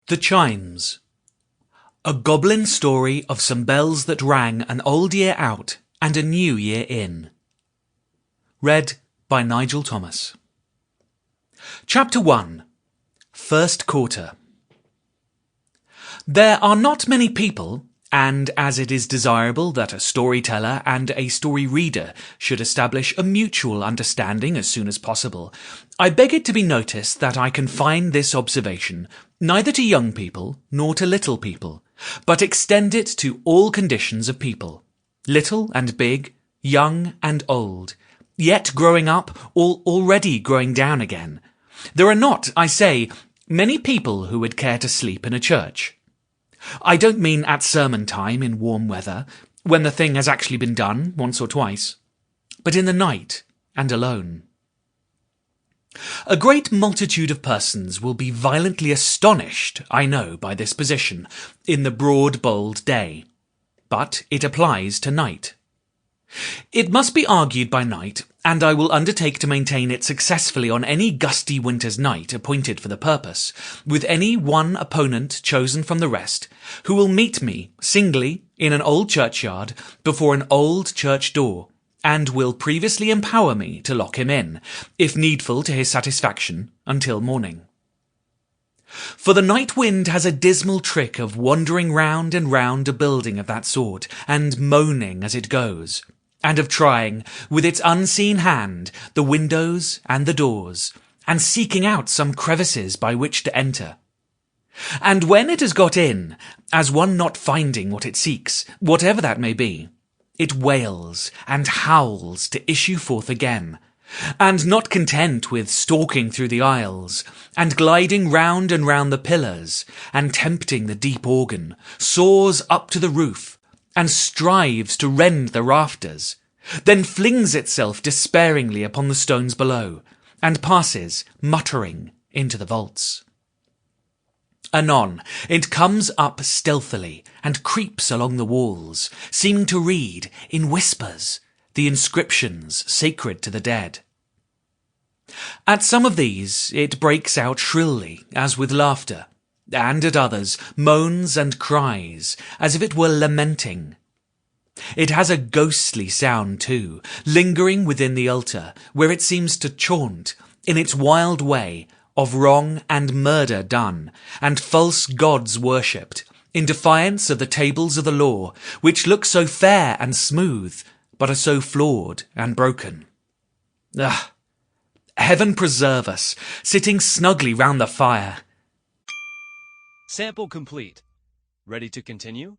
The Chimes. A goblin story of some bells that rang an old year out and a new year in. Read by Nigel Thomas. Chapter 1. First Quarter. There are not many people, and as it is desirable that a storyteller and a story reader should establish a mutual understanding as soon as possible, I beg it to be noticed that I confine this observation neither to young people nor to little people, but extend it to all conditions of people, little and big, young and old, yet growing up or already growing down again. There are not, I say, many people who would care to sleep in a church. I don't mean at sermon time in warm weather, when the thing has actually been done once or twice, but in the night and alone. A great multitude of persons will be violently astonished, I know, by this position, in the broad, bold day. But it applies to night. It must be argued by night, and I will undertake to maintain it successfully on any gusty winter's night appointed for the purpose, with any one opponent chosen from the rest, who will meet me singly in an old churchyard before an old church door, and will previously empower me to lock him in, if needful to his satisfaction, until morning. For the night wind has a dismal trick of wandering round and round a building of that sort, and moaning as it goes, and of trying, with its unseen hand, the windows and the doors, and seeking out some crevices by which to enter. And when it has got in, as one not finding what it seeks, whatever that may be, it wails and howls to issue forth again, and not content with stalking through the aisles, and gliding round and round the pillars, and tempting the deep organ, soars up to the roof, and strives to rend the rafters, then flings itself despairingly upon the stones below, and passes, muttering, into the vaults. Anon, it comes up stealthily, and creeps along the walls, seeming to read, in whispers, the inscriptions sacred to the dead. At some of these it breaks out shrilly, as with laughter, and at others moans and cries, as if it were lamenting. It has a ghostly sound too, lingering within the altar, where it seems to chaunt, in its wild way, of wrong and murder done, and false gods worshipped, in defiance of the tables of the law, which look so fair and smooth, but are so flawed and broken. Ah! Heaven preserve us, sitting snugly round the fire. Sample complete. Ready to continue?